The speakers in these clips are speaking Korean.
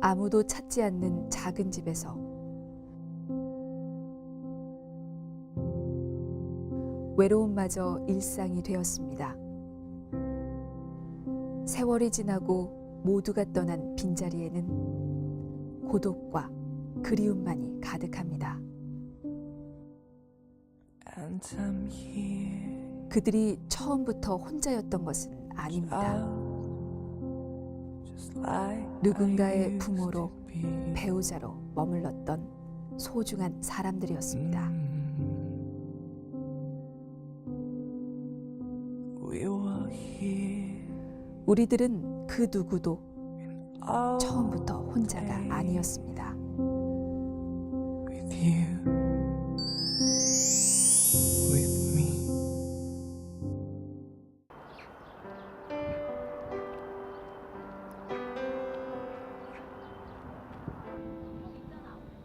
아무도 찾지 않는 작은 집에서 외로움마저 일상이 되었습니다. 세월이 지나고 모두가 떠난 빈자리에는 고독과 그리움만이 가득합니다. 그들이 처음부터 혼자였던 것은 아닙니다. 누군가의 부모로, 배우자로 머물렀던 소중한 사람들이었습니다. 우리들은 그 누구도 처음부터 혼자가 아니었습니다.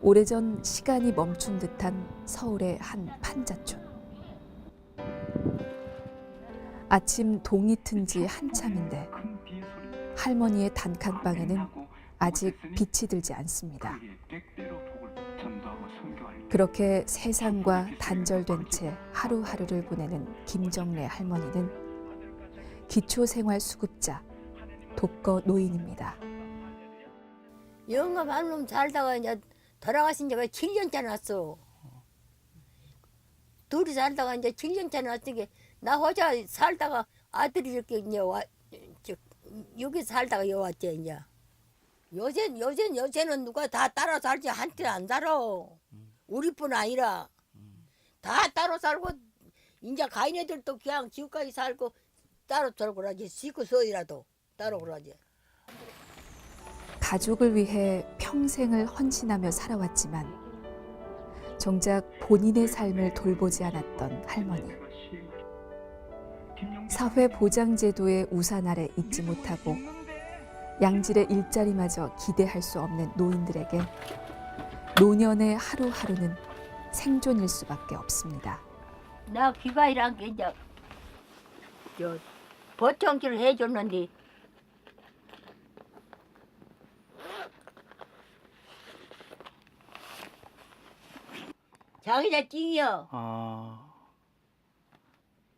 오래전 시간이 멈춘 듯한 서울의 한 판자촌. 아침 동이 튼 지 한참인데 할머니의 단칸방에는 아직 빛이 들지 않습니다. 그렇게 세상과 단절된 채 하루하루를 보내는 김정래 할머니는 기초생활수급자, 독거 노인입니다. 영감 한 놈 살다가 이제 돌아가신 지가 7년째 났어. 둘이 살다가 이제 7년째 났으니까 나 혼자 살다가 아들이 이렇게 이제 여기 살다가 여기 왔지 이제. 요새는 누가 다 따로 살지 한테 안 살아. 우리뿐 아니라 다 따로 살고 이제 가인애들도 그냥 지금까지 살고 따로 살고 그러지. 시고 서이라도 따로 그러지. 가족을 위해 평생을 헌신하며 살아왔지만 정작 본인의 삶을 돌보지 않았던 할머니. 사회보장제도의 우산 아래 있지 못하고 양질의 일자리마저 기대할 수 없는 노인들에게 노년의 하루하루는 생존일 수밖에 없습니다. 나 귀가이란 게 이제 보청기를 해줬는데 자기자 찡이요.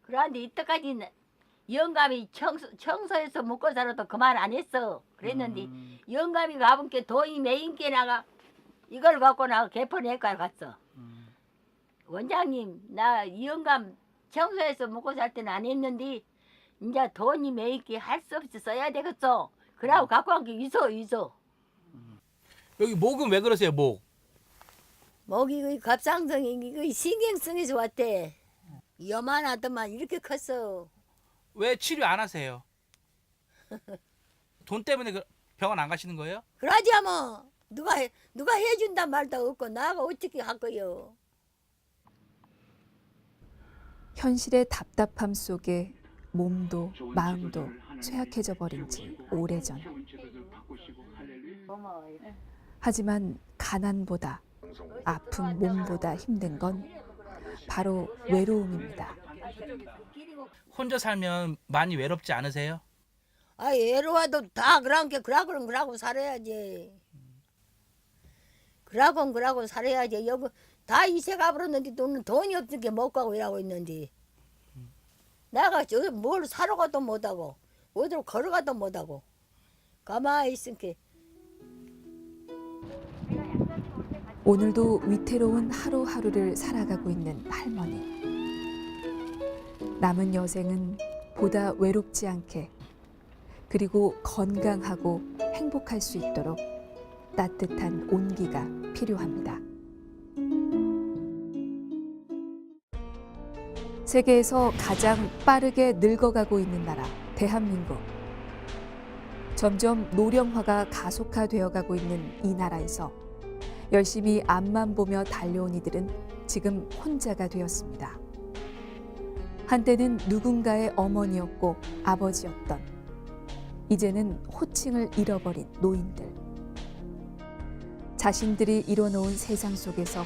그런데 이때까지 영감이 청소에서 먹고 살아도 그만 안 했어. 그랬는데 영감이 가본 게 돈이 메인 게 나가 이걸 갖고 나가 개포내과 갔어. 원장님 나 영감 청소에서 먹고 살 때는 안 했는데 이제 돈이 메인 게 할 수 없이 써야 되겠어. 그러고 갖고 간 게 있어. 여기 목은 왜 그러세요, 목? 목이 그 갑상선이 이거 신경성에서 왔대. 요만하더만 이렇게 컸어. 왜 치료 안 하세요? 돈 때문에 병원 안 가시는 거예요? 그러지 뭐 누가 해준단 말도 없고 나가 어떻게 할 거요. 현실의 답답함 속에 몸도 마음도 쇠약해져 버린 지 오래전. 하지만 가난보다 아픈 몸보다 힘든 건 바로 외로움입니다. 혼자 살면 많이 외롭지 않으세요? 아 외로워도 다 그러고 살아야지. 그러고 살아야지. 여기 다 이세 가버렸는데 돈이 없으니까 못 가고 일하고 있는데 내가 저기 뭘 사러 가도 못하고 어디로 걸어가도 못하고 가만히 있으니까. 오늘도 위태로운 하루하루를 살아가고 있는 할머니. 남은 여생은 보다 외롭지 않게 그리고 건강하고 행복할 수 있도록 따뜻한 온기가 필요합니다. 세계에서 가장 빠르게 늙어가고 있는 나라 대한민국. 점점 노령화가 가속화되어 가고 있는 이 나라에서 열심히 앞만 보며 달려온 이들은 지금 혼자가 되었습니다. 한때는 누군가의 어머니였고 아버지였던, 이제는 호칭을 잃어버린 노인들. 자신들이 이뤄놓은 세상 속에서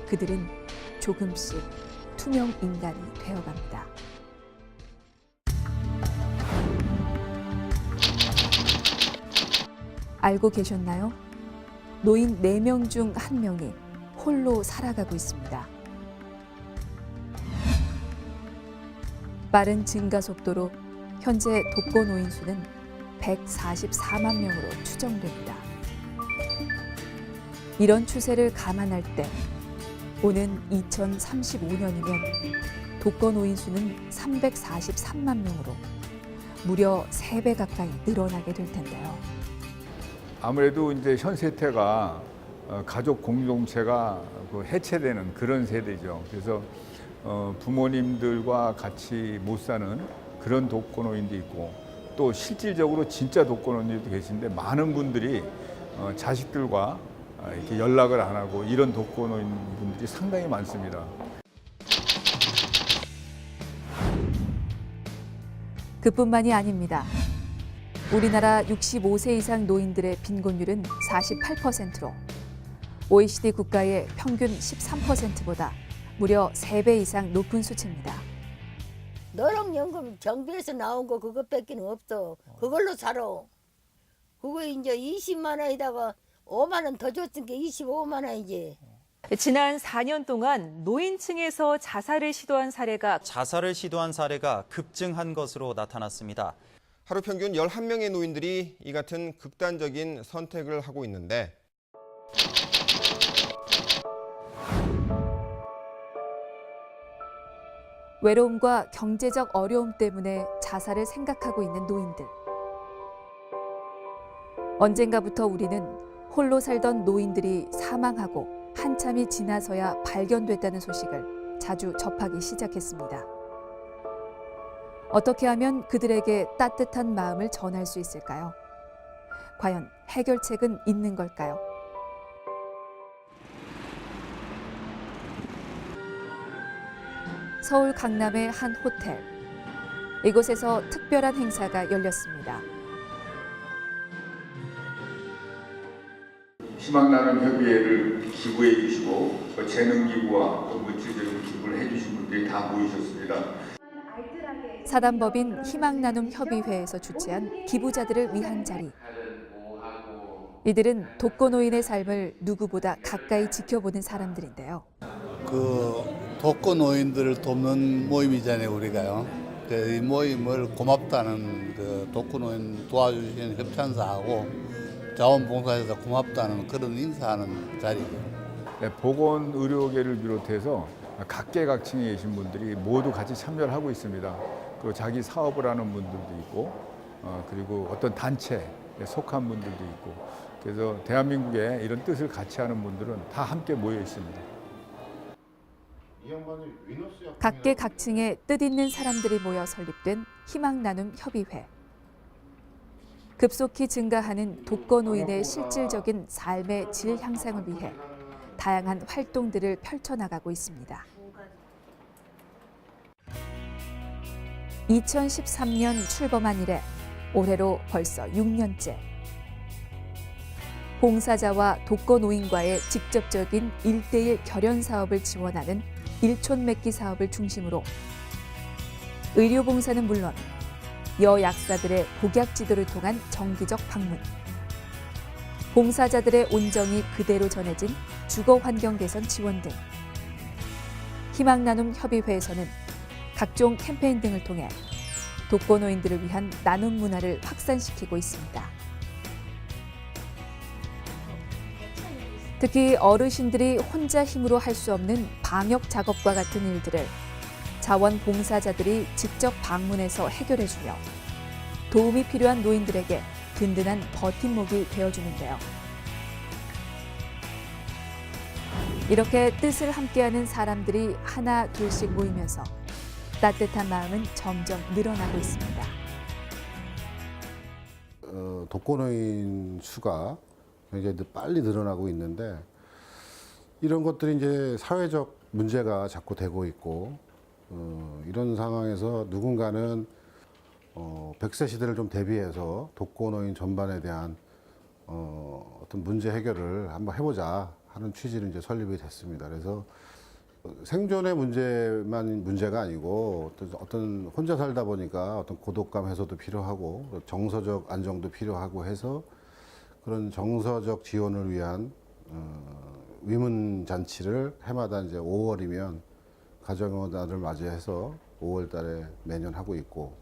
그들은 조금씩 투명 인간이 되어갑니다. 알고 계셨나요? 노인 4명 중 1명이 홀로 살아가고 있습니다. 빠른 증가 속도로 현재 독거 노인 수는 144만 명으로 추정됩니다. 이런 추세를 감안할 때 오는 2035년이면 독거 노인 수는 343만 명으로 무려 3배 가까이 늘어나게 될 텐데요. 아무래도 이제 현 세태가 가족 공동체가 해체되는 그런 세대죠. 그래서 부모님들과 같이 못 사는 그런 독거노인도 있고, 또 실질적으로 진짜 독거노인도 계신데 많은 분들이 자식들과 이렇게 연락을 안 하고 이런 독거노인 분들이 상당히 많습니다. 그뿐만이 아닙니다. 우리나라 65세 이상 노인들의 빈곤율은 48%로 OECD 국가의 평균 13%보다 무려 3배 이상 높은 수치입니다. 노령연금 정부에서 나온 거 그것밖에는 없어. 그걸로 살아. 그거 이제 20만 원에다가 5만 원 더 줬으니까 25만 원이지. 지난 4년 동안 노인층에서 자살을 시도한 사례가 급증한 것으로 나타났습니다. 하루 평균 11명의 노인들이 이 같은 극단적인 선택을 하고 있는데 외로움과 경제적 어려움 때문에 자살을 생각하고 있는 노인들. 언젠가부터 우리는 홀로 살던 노인들이 사망하고 한참이 지나서야 발견됐다는 소식을 자주 접하기 시작했습니다. 어떻게 하면 그들에게 따뜻한 마음을 전할 수 있을까요? 과연 해결책은 있는 걸까요? 서울 강남의 한 호텔. 이곳에서 특별한 행사가 열렸습니다. 희망나눔 협의회를 기부해 주시고 재능기부와 물질적인 기부를 해 주신 분들이 다 모이셨습니다. 사단법인 희망나눔 협의회에서 주최한 기부자들을 위한 자리. 이들은 독거노인의 삶을 누구보다 가까이 지켜보는 사람들인데요. 그 독거노인들을 돕는 모임이잖아요, 우리가요. 이 모임을 고맙다는 그 독거노인 도와주시는 협찬사하고 자원봉사에서 고맙다는 그런 인사하는 자리예요. 네, 보건의료계를 비롯해서 각계각층에 계신 분들이 모두 같이 참여를 하고 있습니다. 그리고 자기 사업을 하는 분들도 있고, 그리고 어떤 단체에 속한 분들도 있고, 그래서 대한민국에 이런 뜻을 같이 하는 분들은 다 함께 모여 있습니다. 각계각층의 뜻있는 사람들이 모여 설립된 희망나눔 협의회. 급속히 증가하는 독거노인의 실질적인 삶의 질 향상을 위해 다양한 활동들을 펼쳐나가고 있습니다. 2013년 출범한 이래 올해로 벌써 6년째. 봉사자와 독거노인과의 직접적인 1:1 결연 사업을 지원하는 일촌 맺기 사업을 중심으로 의료봉사는 물론 여약사들의 복약 지도를 통한 정기적 방문, 봉사자들의 온정이 그대로 전해진 주거 환경 개선 지원 등 희망나눔 협의회에서는 각종 캠페인 등을 통해 독거노인들을 위한 나눔 문화를 확산시키고 있습니다. 특히 어르신들이 혼자 힘으로 할 수 없는 방역 작업과 같은 일들을 자원봉사자들이 직접 방문해서 해결해주며 도움이 필요한 노인들에게 든든한 버팀목이 되어주는데요. 이렇게 뜻을 함께하는 사람들이 하나 둘씩 모이면서 따뜻한 마음은 점점 늘어나고 있습니다. 독거노인 수가 굉장히 빨리 늘어나고 있는데 이런 것들이 이제 사회적 문제가 자꾸 되고 있고 이런 상황에서 누군가는 100세 시대를 좀 대비해서 독거노인 전반에 대한 어떤 문제 해결을 한번 해보자 하는 취지로 이제 설립이 됐습니다. 그래서 생존의 문제만 문제가 아니고 어떤 혼자 살다 보니까 어떤 고독감 해소도 필요하고 정서적 안정도 필요하고 해서 그런 정서적 지원을 위한 위문 잔치를 해마다 이제 5월이면 가정의 달을 맞이해서 5월 달에 매년 하고 있고,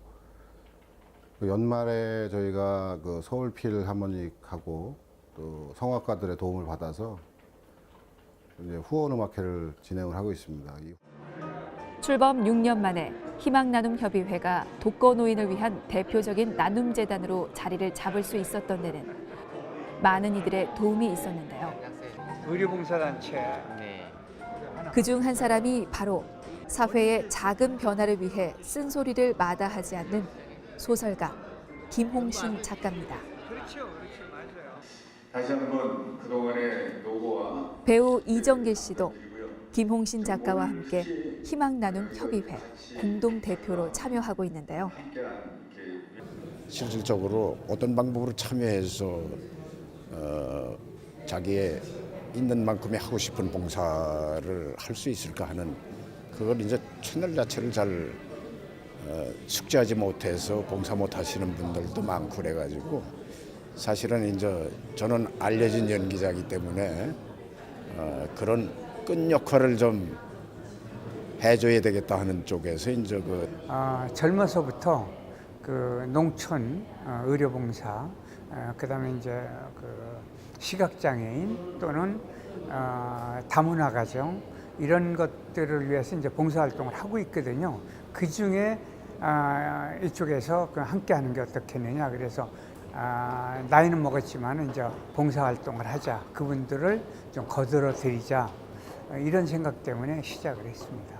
그 연말에 저희가 그 서울 필하모닉하고 또 성악가들의 도움을 받아서 이제 후원음악회를 진행을 하고 있습니다. 출범 6년 만에 희망나눔협의회가 독거노인을 위한 대표적인 나눔재단으로 자리를 잡을 수 있었던 데는 많은 이들의 도움이 있었는데요. 의료봉사단체. 그중 한 사람이 바로 사회의 작은 변화를 위해 쓴소리를 마다하지 않는 소설가 김홍신 작가입니다. 그렇죠, 맞아요. 다시 한번 그동안의 노고와 배우 이정계 씨도 김홍신 작가와 함께 희망나눔협의회 공동대표로 참여하고 있는데요. 실질적으로 어떤 방법으로 참여해서 자기의 있는 만큼의 하고 싶은 봉사를 할 수 있을까 하는, 그걸 이제 채널 자체를 잘 숙지하지 못해서 봉사 못 하시는 분들도 많고 그래가지고, 사실은 이제 저는 알려진 연기자이기 때문에 그런 끈 역할을 좀 해줘야 되겠다 하는 쪽에서 이제 젊어서부터 그 농촌 의료봉사, 그다음에 이제 그 시각장애인 또는 다문화 가정, 이런 것들을 위해서 이제 봉사활동을 하고 있거든요. 그 중에 이쪽에서 함께하는 게 어떻겠느냐. 그래서 나이는 먹었지만 이제 봉사활동을 하자, 그분들을 좀 거들어 드리자, 이런 생각 때문에 시작을 했습니다.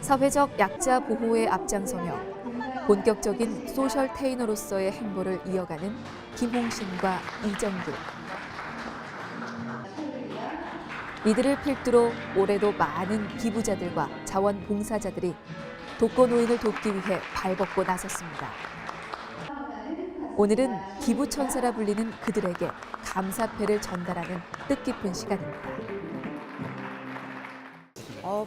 사회적 약자 보호에 앞장서며 본격적인 소셜 테이너로서의 행보를 이어가는 김홍신과 이정길. 이들을 필두로 올해도 많은 기부자들과 자원봉사자들이 독거노인을 돕기 위해 발벗고 나섰습니다. 오늘은 기부천사라 불리는 그들에게 감사패를 전달하는 뜻깊은 시간입니다.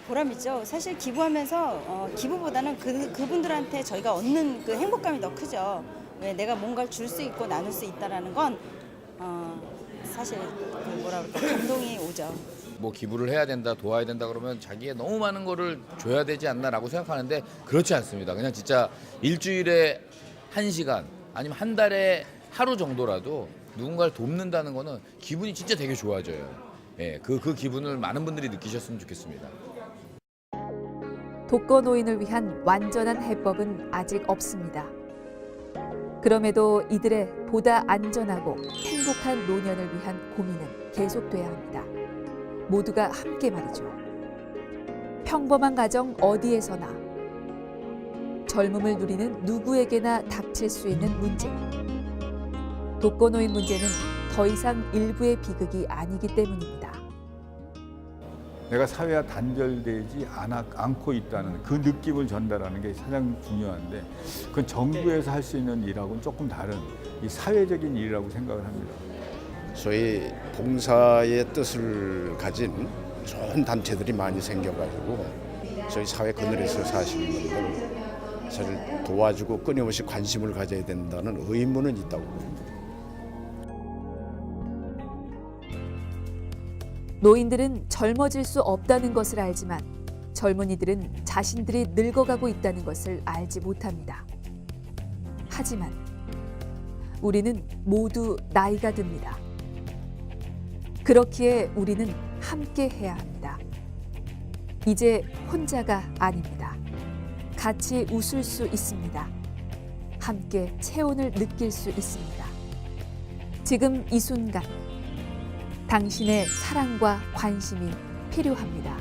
보람있죠. 사실 기부하면서 기부보다는 그분들한테 저희가 얻는 그 행복감이 더 크죠. 왜 내가 뭔가를 줄 수 있고 나눌 수 있다라는 건 사실 감동이 오죠. 뭐 기부를 해야 된다, 도와야 된다 그러면 자기의 너무 많은 거를 줘야 되지 않나라고 생각하는데, 그렇지 않습니다. 그냥 진짜 일주일에 1시간 아니면 한 달에 하루 정도라도 누군가를 돕는다는 거는 기분이 진짜 되게 좋아져요. 예, 그 기분을 많은 분들이 느끼셨으면 좋겠습니다. 독거노인을 위한 완전한 해법은 아직 없습니다. 그럼에도 이들의 보다 안전하고 행복한 노년을 위한 고민은 계속돼야 합니다. 모두가 함께 말이죠. 평범한 가정 어디에서나, 젊음을 누리는 누구에게나 닥칠 수 있는 문제. 독거노인 문제는 더 이상 일부의 비극이 아니기 때문입니다. 내가 사회와 단절되지 않고 있다는 그 느낌을 전달하는 게 가장 중요한데, 그건 정부에서 할 수 있는 일하고는 조금 다른 이 사회적인 일이라고 생각을 합니다. 소위 봉사의 뜻을 가진 좋은 단체들이 많이 생겨가지고 저희 사회 그늘에서 사시는 분들 사실 도와주고 끊임없이 관심을 가져야 된다는 의무는 있다고 봅니다. 노인들은 젊어질 수 없다는 것을 알지만 젊은이들은 자신들이 늙어가고 있다는 것을 알지 못합니다. 하지만 우리는 모두 나이가 듭니다. 그렇기에 우리는 함께 해야 합니다. 이제 혼자가 아닙니다. 같이 웃을 수 있습니다. 함께 체온을 느낄 수 있습니다. 지금 이 순간 당신의 사랑과 관심이 필요합니다.